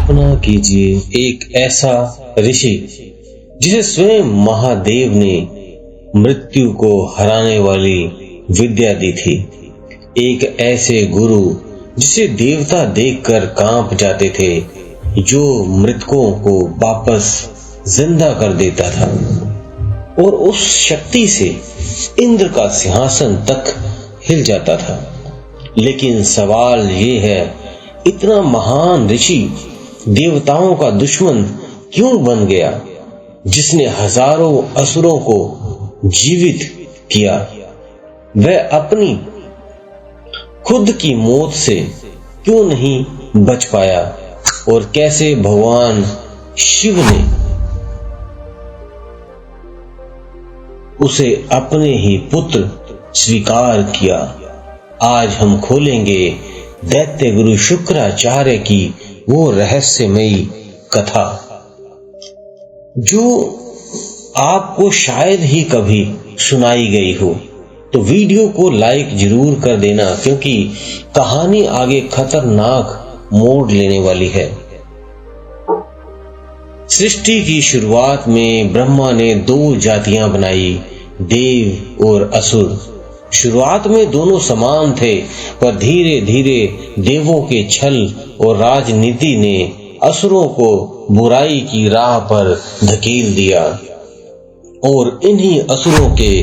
कल्पना कीजिए एक ऐसा ऋषि जिसे स्वयं महादेव ने मृत्यु को हराने वाली विद्या दी थी। एक ऐसे गुरु जिसे देवता देखकर कांप जाते थे, जो मृतकों को वापस जिंदा कर देता था, और उस शक्ति से इंद्र का सिंहासन तक हिल जाता था। लेकिन सवाल ये है, इतना महान ऋषि देवताओं का दुश्मन क्यों बन गया, जिसने हजारों असुरों को जीवित किया? वह अपनी खुद की मौत से क्यों नहीं बच पाया? और कैसे भगवान शिव ने उसे अपने ही पुत्र स्वीकार किया? आज हम खोलेंगे दैत्य गुरु शुक्राचार्य की वो रहस्यमयी कथा, जो आपको शायद ही कभी सुनाई गई हो। तो वीडियो को लाइक जरूर कर देना, क्योंकि कहानी आगे खतरनाक मोड़ लेने वाली है। सृष्टि की शुरुआत में ब्रह्मा ने दो जातियां बनाई, देव और असुर। शुरुआत में दोनों समान थे, पर धीरे धीरे देवों के छल और राजनीति ने असुरों को बुराई की राह पर धकेल दिया, और इन्हीं असुरों के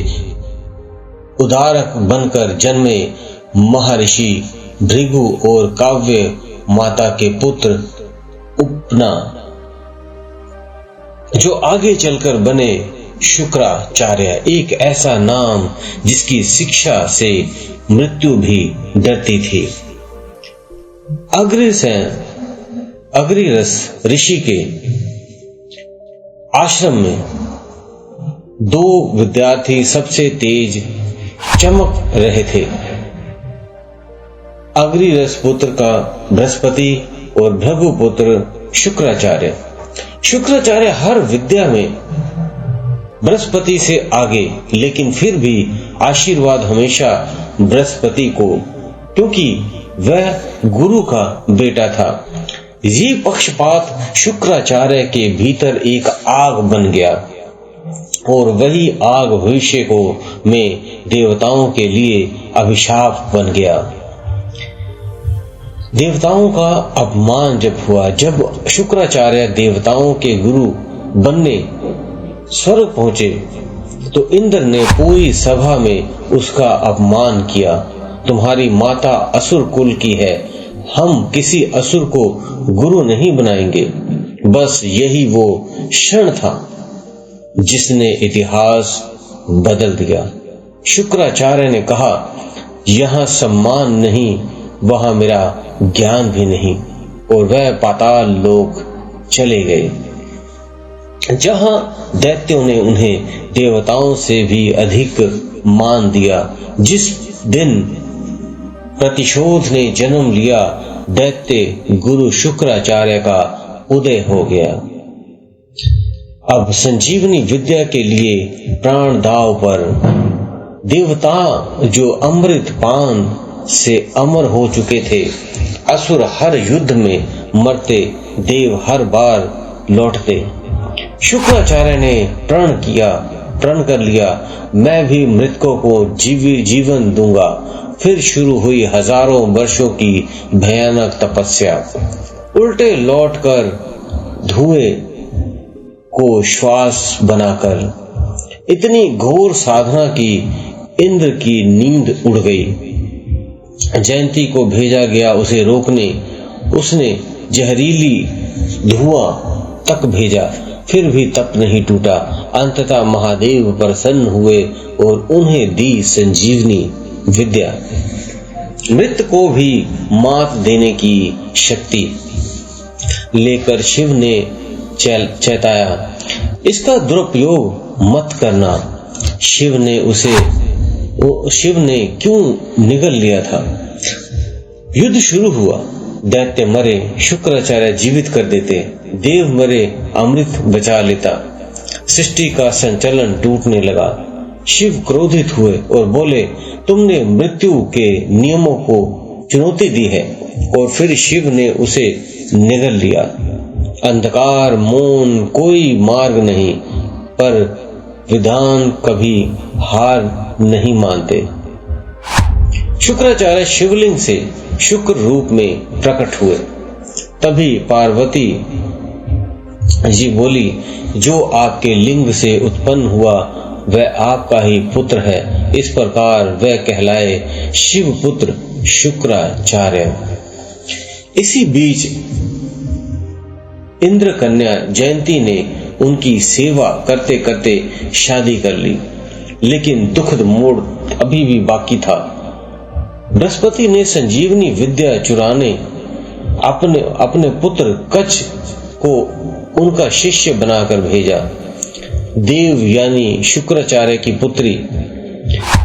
उद्धारक बनकर जन्मे महर्षि भृगु और काव्य माता के पुत्र उपना, जो आगे चलकर बने शुक्राचार्य। एक ऐसा नाम जिसकी शिक्षा से मृत्यु भी डरती थी। अग्निरस ऋषि के आश्रम में दो विद्यार्थी सबसे तेज चमक रहे थे। अग्निरस पुत्र का बृहस्पति और भृगु पुत्र शुक्राचार्य। शुक्राचार्य हर विद्या में बृहस्पति से आगे, लेकिन फिर भी आशीर्वाद हमेशा बृहस्पति को, क्योंकि वह गुरु का बेटा था। ये पक्षपात शुक्राचार्य के भीतर एक आग बन गया, और वही आग भविष्य को में देवताओं के लिए अभिशाप बन गया। देवताओं का अपमान जब हुआ, जब शुक्राचार्य देवताओं के गुरु बनने स्वर्ग पहुंचे, तो इंद्र ने पूरी सभा में उसका अपमान किया। तुम्हारी माता असुर कुल की है, हम किसी असुर को गुरु नहीं बनाएंगे। बस यही वो क्षण था जिसने इतिहास बदल दिया। शुक्राचार्य ने कहा, यहाँ सम्मान नहीं, वहां मेरा ज्ञान भी नहीं, और वह पाताल लोक चले गए, जहां दैत्यों ने उन्हें देवताओं से भी अधिक मान दिया। जिस दिन प्रतिशोध ने जन्म लिया, दैत्य गुरु शुक्राचार्य का उदय हो गया। अब संजीवनी विद्या के लिए प्राण दांव पर। देवता जो अमृत पान से अमर हो चुके थे, असुर हर युद्ध में मरते, देव हर बार लौटते। शुक्राचार्य ने प्रण कर लिया, मैं भी मृतकों को जीवन दूंगा। फिर शुरू हुई हजारों वर्षों की भयानक तपस्या। उल्टे लौटकर धुएं को श्वास बनाकर इतनी घोर साधना की इंद्र की नींद उड़ गई। जयंती को भेजा गया उसे रोकने। उसने जहरीली धुआं तक भेजा, फिर भी तप नहीं टूटा। अंततः महादेव प्रसन्न हुए और उन्हें दी संजीवनी विद्या, मृत को भी मात देने की शक्ति लेकर शिव ने चेताया, इसका दुरुपयोग मत करना। शिव ने क्यों निगल लिया था? युद्ध शुरू हुआ, दैत्य मरे, शुक्राचार्य जीवित कर देते, देव मरे, अमृत बचा लेता। सृष्टि का संचलन टूटने लगा। शिव क्रोधित हुए और बोले, तुमने मृत्यु के नियमों को चुनौती दी है। और फिर शिव ने उसे निगल लिया। अंधकार मौन कोई मार्ग नहीं, पर विधान कभी हार नहीं मानते। शुक्राचार्य शिवलिंग से शुक्र रूप में प्रकट हुए। तभी पार्वती जी बोली, जो आपके लिंग से उत्पन्न हुआ वह आपका ही पुत्र है। इस प्रकार वह कहलाए शिव पुत्र शुक्राचार्य। इसी बीच इंद्र कन्या जयंती ने उनकी सेवा करते करते शादी कर ली, लेकिन दुखद मोड़ अभी भी बाकी था। बृहस्पति ने संजीवनी विद्या चुराने अपने पुत्र कच्छ को उनका शिष्य बनाकर भेजा। देव यानी शुक्राचार्य की पुत्री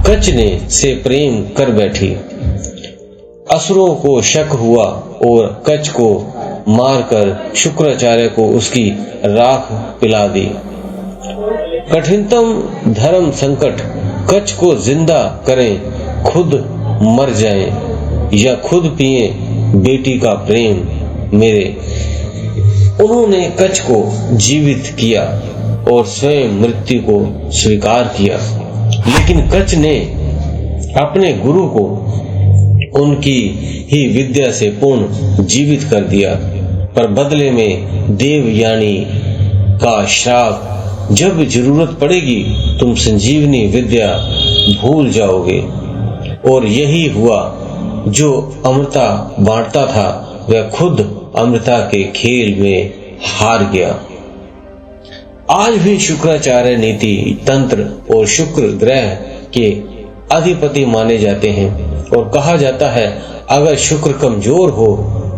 कच्छ ने से प्रेम कर बैठी। असुरों को शक हुआ और कच्छ को मारकर शुक्राचार्य को उसकी राख पिला दी। कठिनतम धर्म संकट, कच्छ को जिंदा करें, खुद मर जाएं या खुद पिए बेटी का प्रेम मेरे। उन्होंने कच्छ को जीवित किया और स्वयं मृत्यु को स्वीकार किया, लेकिन कच्छ ने अपने गुरु को उनकी ही विद्या से पूर्ण जीवित कर दिया, पर बदले में देवयानी का श्राप, जब जरूरत पड़ेगी तुम संजीवनी विद्या भूल जाओगे। और यही हुआ। जो अमृता बांटता था वह खुद अमृता के खेल में हार गया। आज भी शुक्राचार्य नीति तंत्र और शुक्र ग्रह के अधिपति माने जाते हैं और कहा जाता है अगर शुक्र कमजोर हो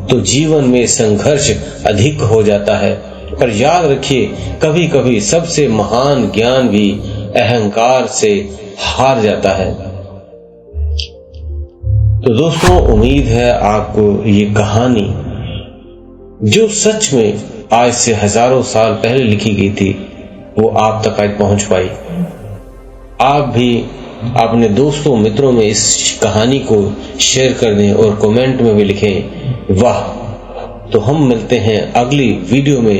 तो जीवन में संघर्ष अधिक हो जाता है। पर याद रखिए, कभी कभी सबसे महान ज्ञान भी अहंकार से हार जाता है। तो दोस्तों, उम्मीद है आपको ये कहानी, जो सच में आज से हजारों साल पहले लिखी गई थी, वो आप तक आज पहुंच पाई। आप भी अपने दोस्तों मित्रों में इस कहानी को शेयर कर दें और कमेंट में भी लिखें वाह। तो हम मिलते हैं अगली वीडियो में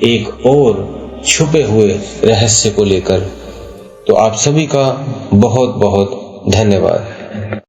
एक और छुपे हुए रहस्य को लेकर। तो आप सभी का बहुत बहुत धन्यवाद।